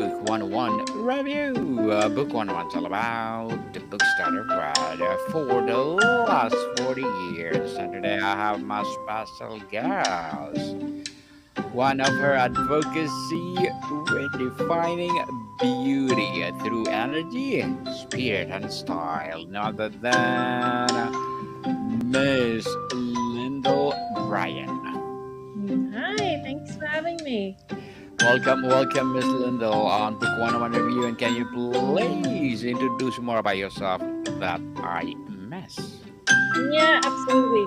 Book 101 review. Book 101 is all about the book started right for the last 40 years. And today I have my special guest. One of her advocacy redefining beauty through energy, spirit, and style. None other than Miss Lyndle Bryan. Hi, thanks for having me. Welcome, Miss Lyndle, on Book 101 Review. And can you please introduce more about yourself that I miss? Yeah, absolutely.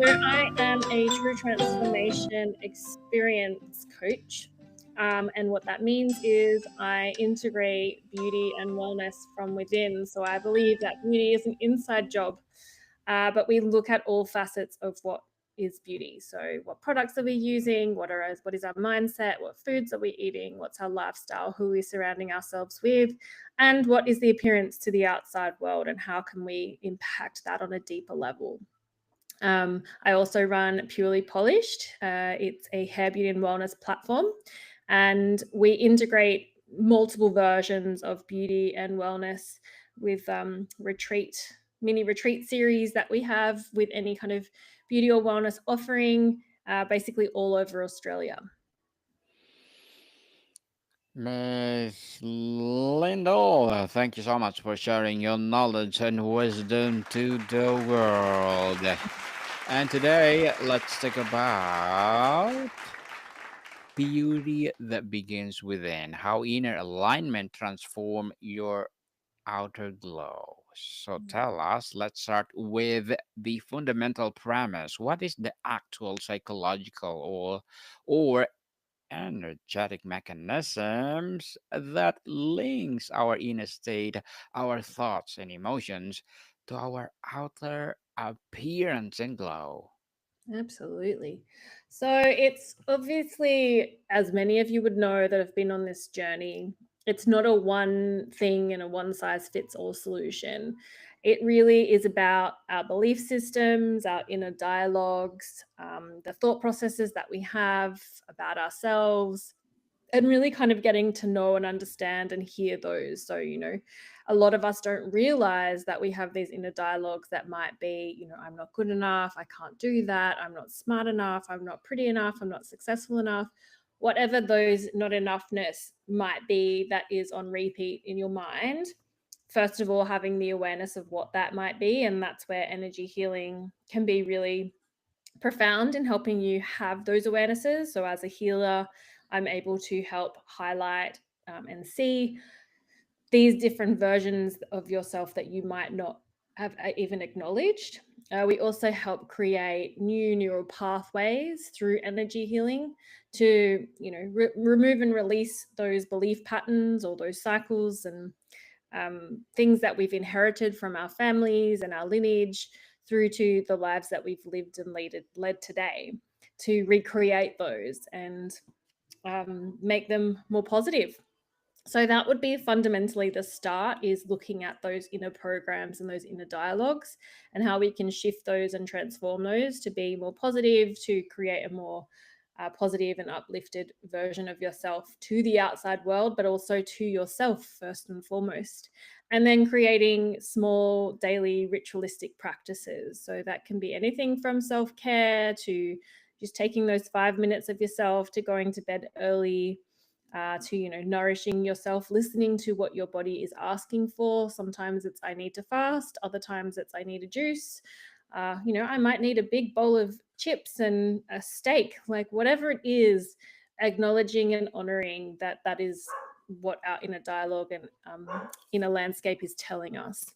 So, I am a true transformation experience coach. And what that means is I integrate beauty and wellness from within. So, I believe that beauty is an inside job, but we look at all facets of what is beauty. So, what products are we using? What is our mindset? What foods are we eating? What's our lifestyle? Who are we surrounding ourselves with? And what is the appearance to the outside world? And how can we impact that on a deeper level? I also run Purely Polished. It's a hair beauty and wellness platform, and we integrate multiple versions of beauty and wellness with mini retreat series that we have with any kind of beauty or wellness offering, basically all over Australia. Miss Lyndle, thank you so much for sharing your knowledge and wisdom to the world. And today, let's talk about beauty that begins within, how inner alignment transform your outer glow. So tell us, let's start with the fundamental premise. What is the actual psychological or energetic mechanisms that links our inner state, our thoughts and emotions to our outer appearance and glow? Absolutely. So it's obviously, as many of you would know that have been on this journey, it's not a one thing and a one size fits all solution. It really is about our belief systems, our inner dialogues, the thought processes that we have about ourselves, and really kind of getting to know and understand and hear those. So, a lot of us don't realize that we have these inner dialogues that might be, I'm not good enough, I can't do that, I'm not smart enough, I'm not pretty enough, I'm not successful enough. Whatever those not enoughness might be that is on repeat in your mind, first of all, having the awareness of what that might be. And that's where energy healing can be really profound in helping you have those awarenesses. So, as a healer, I'm able to help highlight and see these different versions of yourself that you might not have even acknowledged. We also help create new neural pathways through energy healing to, remove and release those belief patterns or those cycles and things that we've inherited from our families and our lineage through to the lives that we've lived and led today, to recreate those and make them more positive. So that would be fundamentally the start, is looking at those inner programs and those inner dialogues and how we can shift those and transform those to be more positive, to create a more positive and uplifted version of yourself to the outside world, but also to yourself first and foremost. And then creating small daily ritualistic practices. So that can be anything from self-care to just taking those 5 minutes of yourself, to going to bed early, to nourishing yourself, listening to what your body is asking for. Sometimes it's I need to fast, other times it's I need a juice. I might need a big bowl of chips and a steak, like whatever it is. Acknowledging and honoring that that is what our inner dialogue and inner landscape is telling us.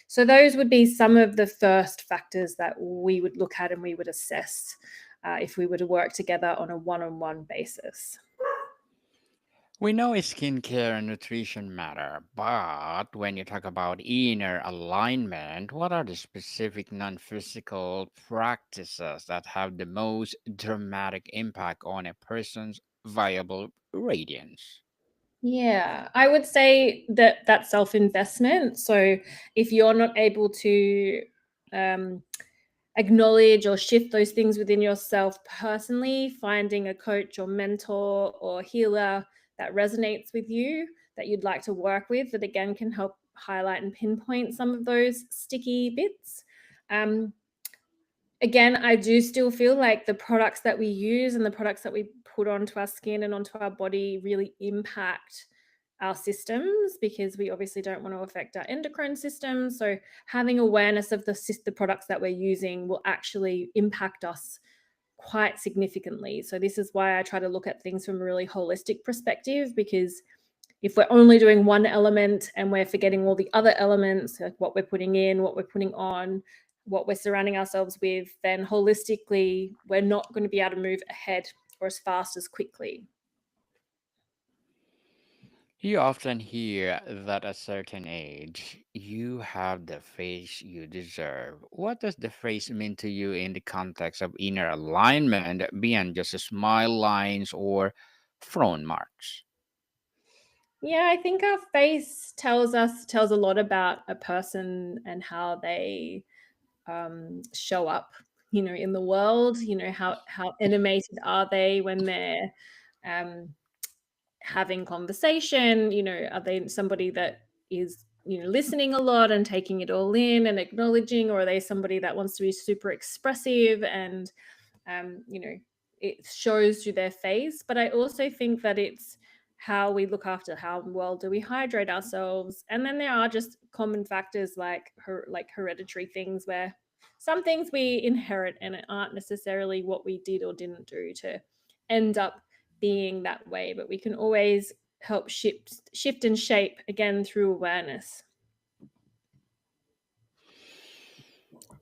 So those would be some of the first factors that we would look at and we would assess if we were to work together on a one-on-one basis. We know skincare and nutrition matter, but when you talk about inner alignment, what are the specific non physical practices that have the most dramatic impact on a person's viable radiance? Yeah, I would say that that self-investment. So if you're not able to um, acknowledge or shift those things within yourself personally, finding a coach or mentor or healer that resonates with you, that you'd like to work with, that again can help highlight and pinpoint some of those sticky bits. Um, Again, I do still feel like the products that we use and the products that we put onto our skin and onto our body really impact our systems, because we obviously don't want to affect our endocrine system. So having awareness of the products that we're using will actually impact us quite significantly. So this is why I try to look at things from a really holistic perspective, because if we're only doing one element and we're forgetting all the other elements, like what we're putting in, what we're putting on, what we're surrounding ourselves with, then holistically, we're not going to be able to move ahead or as fast as quickly. You often hear that at a certain age, you have the face you deserve. What does the phrase mean to you in the context of inner alignment beyond just smile lines or frown marks? Yeah, I think our face tells a lot about a person and how they show up, in the world. How animated are they when they're um, having conversation? Are they somebody that is listening a lot and taking it all in and acknowledging, or are they somebody that wants to be super expressive and um, you know, it shows through their face. But I also think that it's how we look after, how well do we hydrate ourselves, and then there are just common factors like hereditary things, where some things we inherit and it aren't necessarily what we did or didn't do to end up being that way, but we can always help shift and shape again through awareness.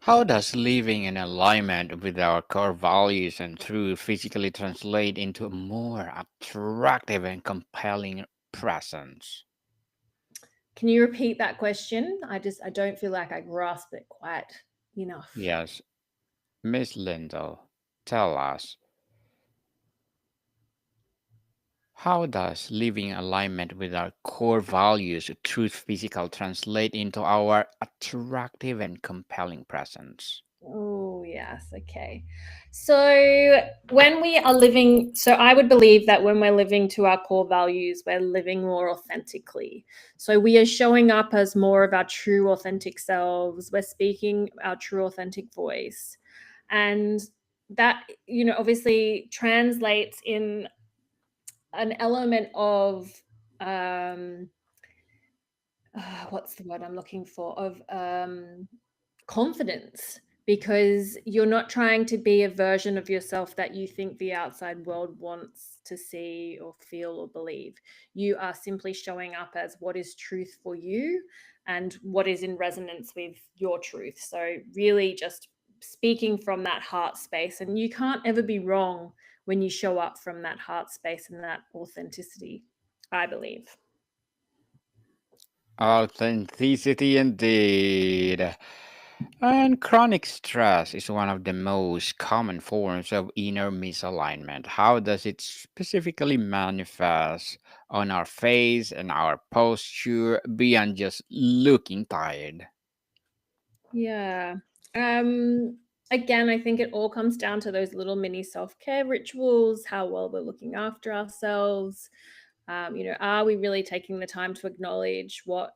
How does living in alignment with our core values and truth physically translate into a more attractive and compelling presence? Can you repeat that question? I don't feel like I grasped it quite enough. Yes, Miss Lyndall, tell us, how does living in alignment with our core values, truth physical, translate into our attractive and compelling presence? Oh, yes. Okay. So I would believe that when we're living to our core values, we're living more authentically. So we are showing up as more of our true, authentic selves. We're speaking our true, authentic voice. And that, obviously translates in an element of, um, what's the word I'm looking for? Of confidence, because you're not trying to be a version of yourself that you think the outside world wants to see or feel or believe. You are simply showing up as what is truth for you and what is in resonance with your truth. So, really, just speaking from that heart space. And you can't ever be wrong when you show up from that heart space and that authenticity, I believe. Authenticity indeed. And chronic stress is one of the most common forms of inner misalignment. How does it specifically manifest on our face and our posture beyond just looking tired? Yeah. Um, Again, I think it all comes down to those little mini self-care rituals, how well we're looking after ourselves. Are we really taking the time to acknowledge what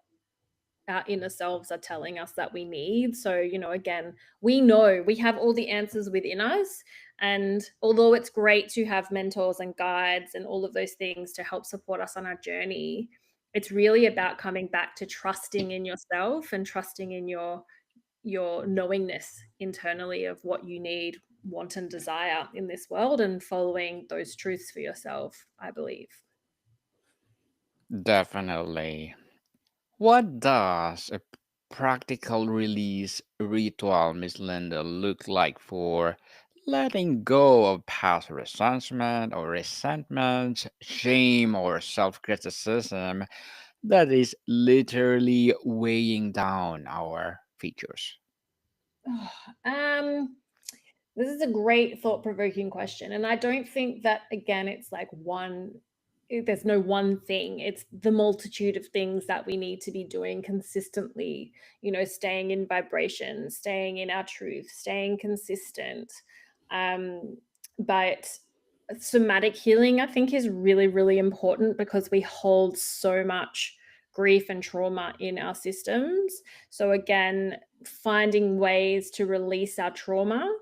our inner selves are telling us that we need? So, again, we know we have all the answers within us. And although it's great to have mentors and guides and all of those things to help support us on our journey, it's really about coming back to trusting in yourself and trusting in your knowingness internally of what you need, want, and desire in this world, and following those truths for yourself, I believe. Definitely. What does a practical release ritual, Miss Linda, look like for letting go of past resentment or resentment, shame or self criticism that is literally weighing down our features? um, this is a great thought provoking question. And I don't think that, again, it's like there's no one thing. It's the multitude of things that we need to be doing consistently, staying in vibration, staying in our truth, staying consistent. But somatic healing, I think, is really, really important because we hold so much grief and trauma in our systems. So, again, finding ways to release our trauma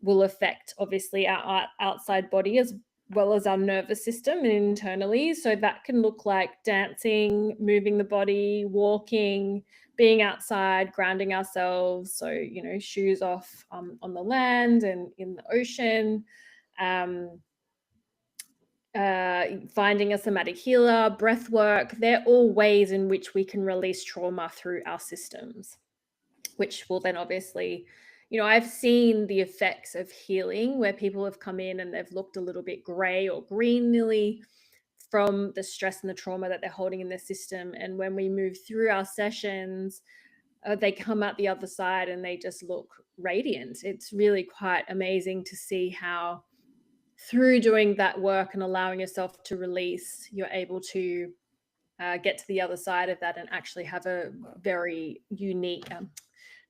will affect obviously our outside body as well as our nervous system and internally. So, that can look like dancing, moving the body, walking, being outside, grounding ourselves. So, shoes off on the land and in the ocean. Um, Finding a somatic healer, breath work, they're all ways in which we can release trauma through our systems, which will then obviously, I've seen the effects of healing where people have come in and they've looked a little bit gray or green nearly from the stress and the trauma that they're holding in their system. And when we move through our sessions, they come out the other side and they just look radiant. It's really quite amazing to see how through doing that work and allowing yourself to release, you're able to get to the other side of that and actually have a very unique,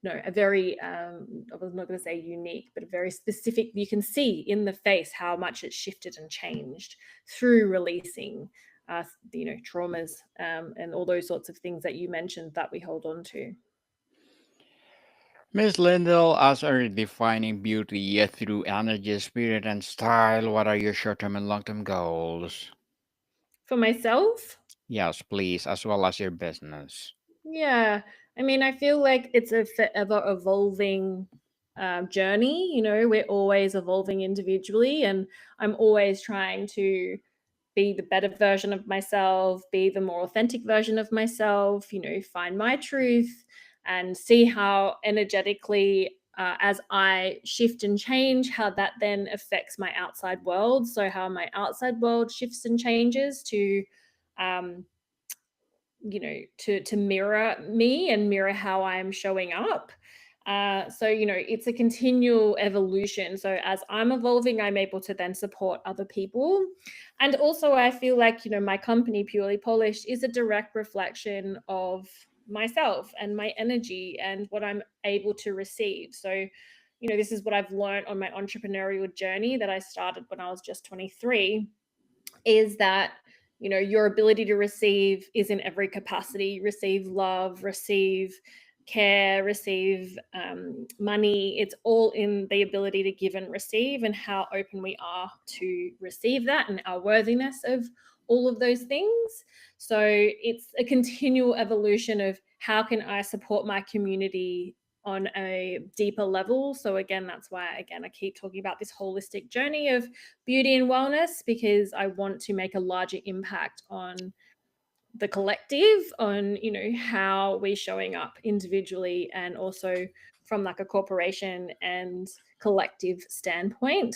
no, a very, I was not going to say unique, but a very specific, you can see in the face how much it's shifted and changed through releasing, traumas and all those sorts of things that you mentioned that we hold on to. Miss Lyndle, as are defining beauty through energy, spirit, and style, what are your short-term and long-term goals? For myself, Yes, please, as well as your business. yeah. I mean, I feel like it's a forever evolving journey. We're always evolving individually, and I'm always trying to be the better version of myself, be the more authentic version of myself, find my truth and see how energetically, as I shift and change, how that then affects my outside world. So, how my outside world shifts and changes um, to mirror me and mirror how I'm showing up. So it's a continual evolution. So as I'm evolving, I'm able to then support other people. And also I feel like my company Purely Polished is a direct reflection of myself and my energy and what I'm able to receive. So this is what I've learned on my entrepreneurial journey that I started when I was just 23, is that your ability to receive is in every capacity. Receive love, receive care, receive money. It's all in the ability to give and receive, and how open we are to receive that, and our worthiness of all of those things. So it's a continual evolution of how can I support my community on a deeper level. So again, that's why I keep talking about this holistic journey of beauty and wellness, because I want to make a larger impact on the collective, on how we're showing up individually and also from like a corporation and collective standpoint.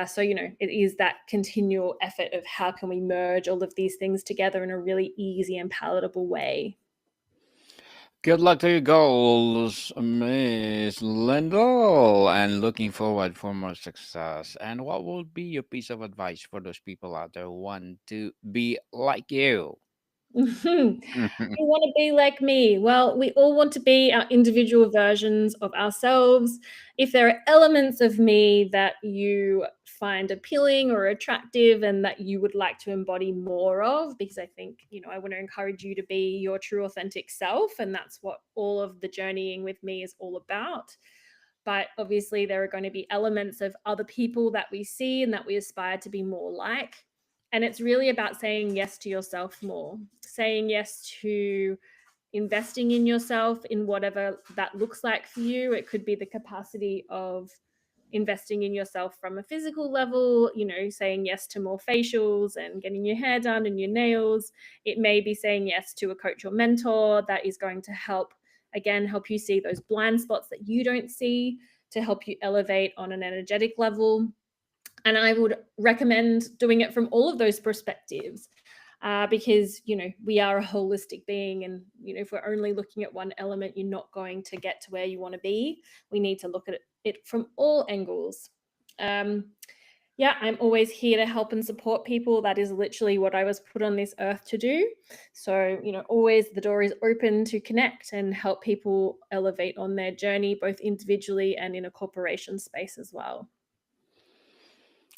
So it is that continual effort of how can we merge all of these things together in a really easy and palatable way. Good luck to your goals, Miss Lyndle, and looking forward for more success. And what would be your piece of advice for those people out there who want to be like you? You want to be like me? Well, we all want to be our individual versions of ourselves. If there are elements of me that you find appealing or attractive and that you would like to embody more of, because I think, I want to encourage you to be your true authentic self. And that's what all of the journeying with me is all about. But obviously, there are going to be elements of other people that we see and that we aspire to be more like. And it's really about saying yes to yourself more, saying yes to investing in yourself in whatever that looks like for you. It could be the capacity of investing in yourself from a physical level, saying yes to more facials and getting your hair done and your nails. It may be saying yes to a coach or mentor that is going to help you see those blind spots that you don't see, to help you elevate on an energetic level. And I would recommend doing it from all of those perspectives, because we are a holistic being, and if we're only looking at one element, you're not going to get to where you want to be. We need to look at it from all angles. um, yeah, I'm always here to help and support people. That is literally what I was put on this earth to do. So always the door is open to connect and help people elevate on their journey, both individually and in a corporation space as well.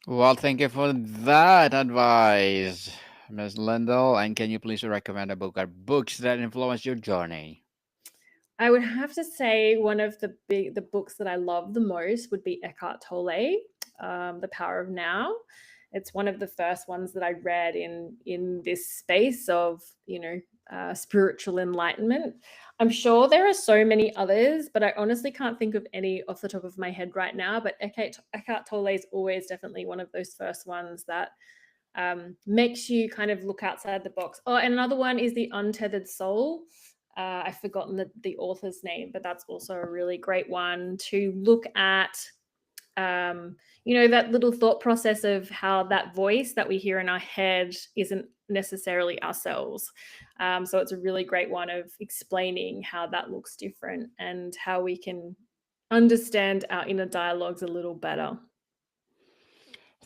Well, thank you for that advice, Miss Lyndall. And can you please recommend a book or books that influence your journey? I would have to say one of the books that I love the most would be Eckhart Tolle, The Power of Now. It's one of the first ones that I read in this space of spiritual enlightenment. I'm sure there are so many others, but I honestly can't think of any off the top of my head right now. But Eckhart Tolle is always definitely one of those first ones that makes you kind of look outside the box. Oh, and another one is The Untethered Soul. I've forgotten the author's name, but that's also a really great one to look at. That little thought process of how that voice that we hear in our head isn't necessarily ourselves. So it's a really great one of explaining how that looks different and how we can understand our inner dialogues a little better.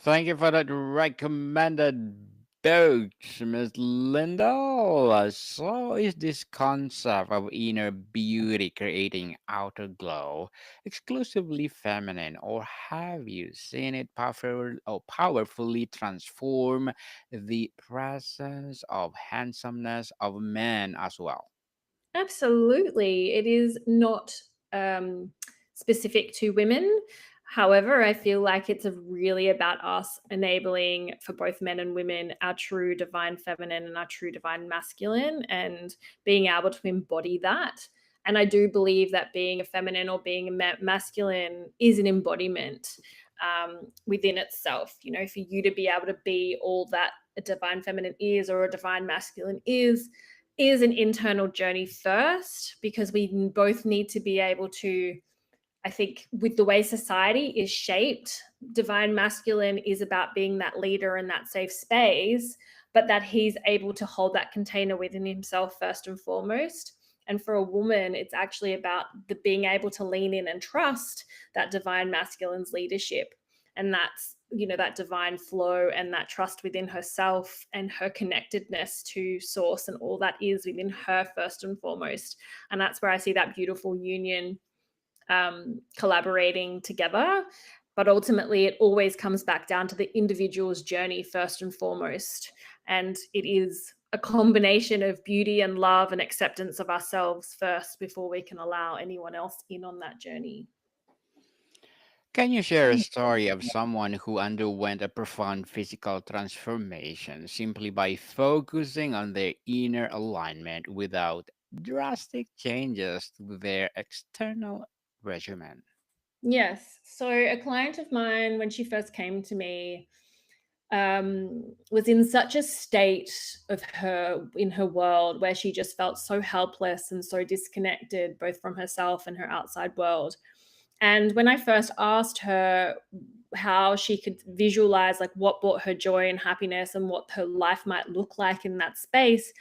Thank you for that recommended books, Miss Lyndall. So, is this concept of inner beauty creating outer glow exclusively feminine, or have you seen it powerfully transform the presence of handsomeness of men as well? Absolutely. It is not specific to women. However, I feel like it's really about us enabling for both men and women our true divine feminine and our true divine masculine and being able to embody that. And I do believe that being a feminine or being a masculine is an embodiment within itself. For you to be able to be all that a divine feminine is or a divine masculine is an internal journey first, because we both need to be able to, I think, with the way society is shaped, divine masculine is about being that leader in that safe space, but that he's able to hold that container within himself first and foremost. And for a woman, it's actually about the being able to lean in and trust that divine masculine's leadership. And that's, that divine flow and that trust within herself and her connectedness to source and all that is within her first and foremost. And that's where I see that beautiful union collaborating together. But ultimately, it always comes back down to the individual's journey first and foremost. And it is a combination of beauty and love and acceptance of ourselves first before we can allow anyone else in on that journey. Can you share a story of someone who underwent a profound physical transformation simply by focusing on their inner alignment without drastic changes to their external regimen? Yes. So, a client of mine, when she first came to me, was in such a state of her in her world where she just felt so helpless and so disconnected both from herself and her outside world. And when I first asked her how she could visualize like what brought her joy and happiness and what her life might look like in that space,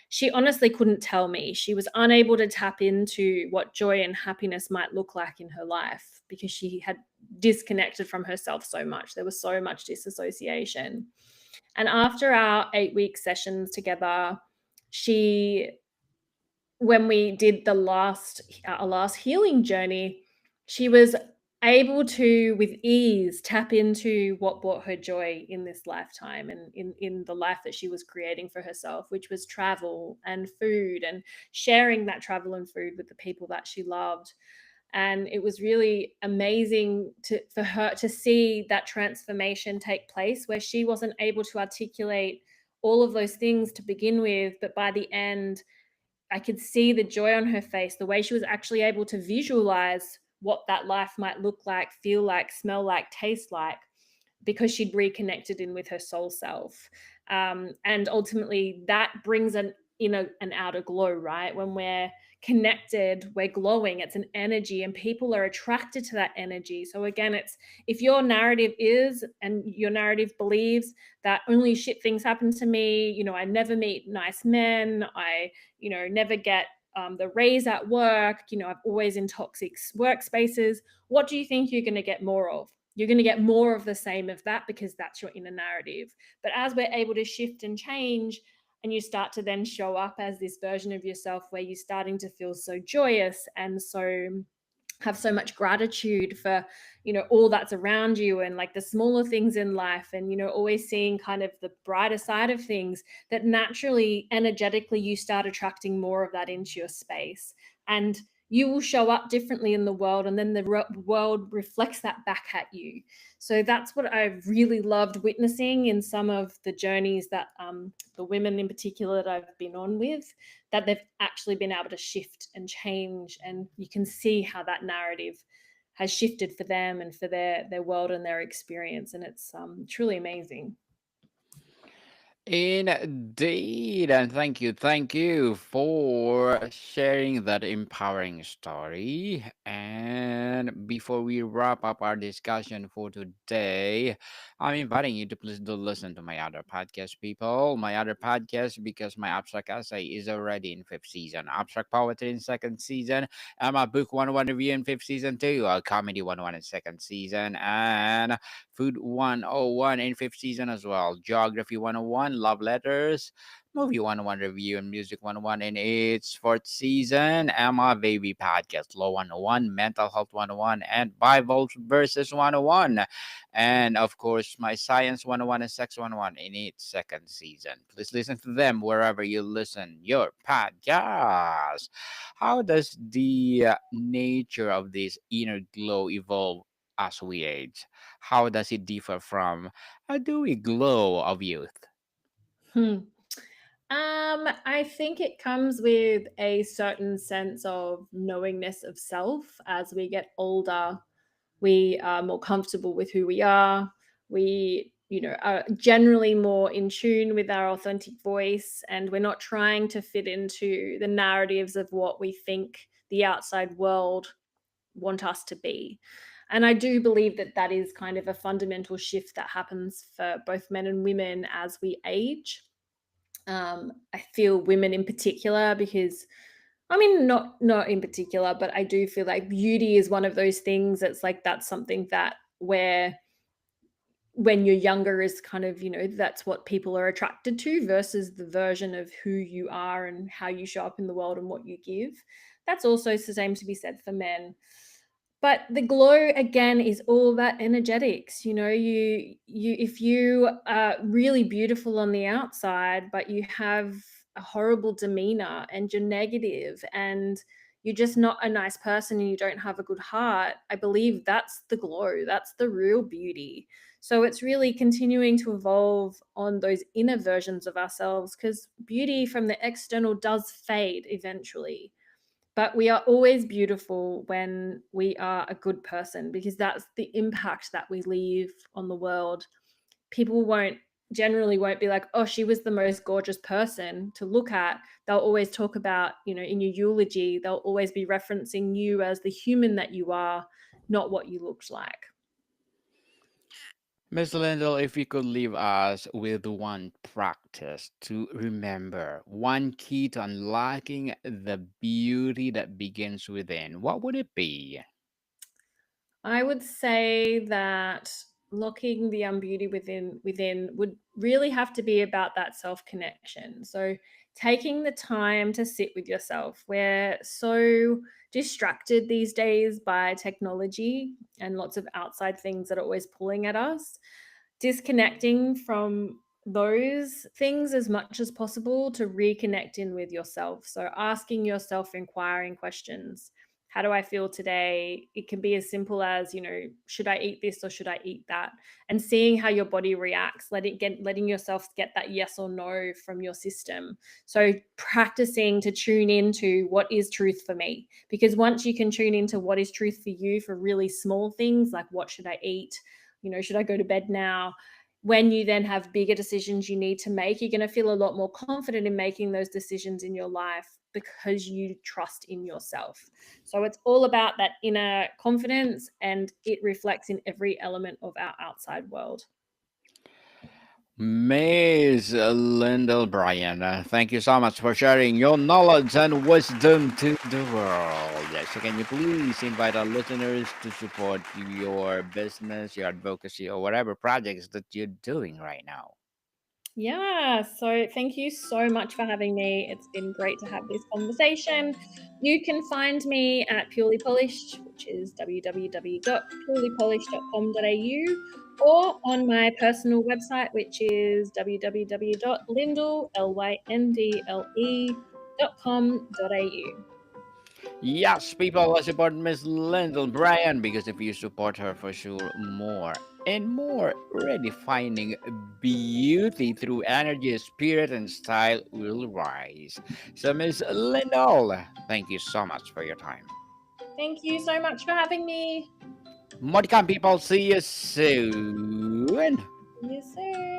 she honestly couldn't tell me. She was unable to tap into what joy and happiness might look like in her life because she had disconnected from herself so much. There was so much disassociation. And after our 8-week sessions together, she when we did the last our last healing journey, she was able to with ease tap into what brought her joy in this lifetime and in the life that she was creating for herself, which was travel and food and sharing that travel and food with the people that she loved. And it was really amazing for her to see that transformation take place where she wasn't able to articulate all of those things to begin with, but by the end I could see the joy on her face, the way she was actually able to visualize what that life might look like, feel like, smell like, taste like, because she'd reconnected in with her soul self. And ultimately, that brings an inner and outer glow, right? When we're connected, we're glowing. It's an energy, and people are attracted to that energy. So, again, it's if your narrative is and your narrative believes that only shit things happen to me, I never meet nice men, I, never get the raise at work, I'm always in toxic workspaces. What do you think you're going to get more of? You're going to get more of the same of that because that's your inner narrative. But as we're able to shift and change, and you start to then show up as this version of yourself where you're starting to feel so joyous and so have so much gratitude for, all that's around you, and like the smaller things in life, and always seeing kind of the brighter side of things, that naturally, energetically, you start attracting more of that into your space, and you will show up differently in the world, and then the world reflects that back at you. So that's what I've really loved witnessing in some of the journeys that, the women in particular that I've been on with, that they've actually been able to shift and change, and you can see how that narrative has shifted for them and for their world and their experience, and it's truly amazing. Indeed, and thank you for sharing that empowering story. And before we wrap up our discussion for today, I'm inviting you to please do listen to my other podcast, people. My other podcast, because my abstract essay is already in fifth season, abstract poetry in second season, and my book 101 review in fifth season too, comedy 101 in second season, and Food 101 in fifth season as well. Geography 101, Love Letters, Movie 101 Review, and Music 101 in its fourth season. Emma Baby Podcast, Law 101, Mental Health 101, and Bible Verses 101. And of course, my Science 101 and Sex 101 in its second season. Please listen to them wherever you listen your podcast. How does the nature of this inner glow evolve as we age? How does it differ from a dewy glow of youth? Hmm. I think it comes with a certain sense of knowingness of self. As we get older, we are more comfortable with who we are. We, are generally more in tune with our authentic voice, and we're not trying to fit into the narratives of what we think the outside world want us to be. And I do believe that that is kind of a fundamental shift that happens for both men and women as we age. I feel women in particular, because I mean, not in particular, but I do feel like beauty is one of those things that's like, that's something that, where when you're younger, is kind of, that's what people are attracted to, versus the version of who you are and how you show up in the world and what you give. That's also the same to be said for men. But the glow again is all about energetics. You if you are really beautiful on the outside, but you have a horrible demeanor and you're negative and you're just not a nice person and you don't have a good heart, I believe that's the glow. That's the real beauty. So it's really continuing to evolve on those inner versions of ourselves, because beauty from the external does fade eventually, but we are always beautiful when we are a good person, because that's the impact that we leave on the world. People won't generally won't be like, oh, she was the most gorgeous person to look at. They'll always talk about, in your eulogy, they'll always be referencing you as the human that you are, not what you looked like. Miss Lindell, if you could leave us with one practice to remember, one key to unlocking the beauty that begins within, what would it be? I would say that locking the beauty within would really have to be about that self connection. So taking the time to sit with yourself. We're so distracted these days by technology and lots of outside things that are always pulling at us. Disconnecting from those things as much as possible to reconnect in with yourself. So asking yourself inquiring questions. How do I feel today? It can be as simple as, should I eat this or should I eat that? And seeing how your body reacts, letting yourself get that yes or no from your system. So practicing to tune into what is truth for me. Because once you can tune into what is truth for you for really small things, like what should I eat? Should I go to bed now? When you then have bigger decisions you need to make, you're going to feel a lot more confident in making those decisions in your life, because you trust in yourself. So it's all about that inner confidence, and it reflects in every element of our outside world. Miss Lyndle Bryan, thank you so much for sharing your knowledge and wisdom to the world. So, can you please invite our listeners to support your business, your advocacy, or whatever projects that you're doing right now? Yeah, so thank you so much for having me. It's been great to have this conversation. You can find me at Purely Polished, which is www.purelypolished.com.au, or on my personal website, which is www.lyndle.com.au. Yes, people, let's support Miss Lyndle Bryan because if you support her, for sure, more and more redefining beauty through energy, spirit, and style will rise. So, Miss Lyndle, thank you so much for your time. Thank you so much for having me. Modicam people, see you soon. See you soon.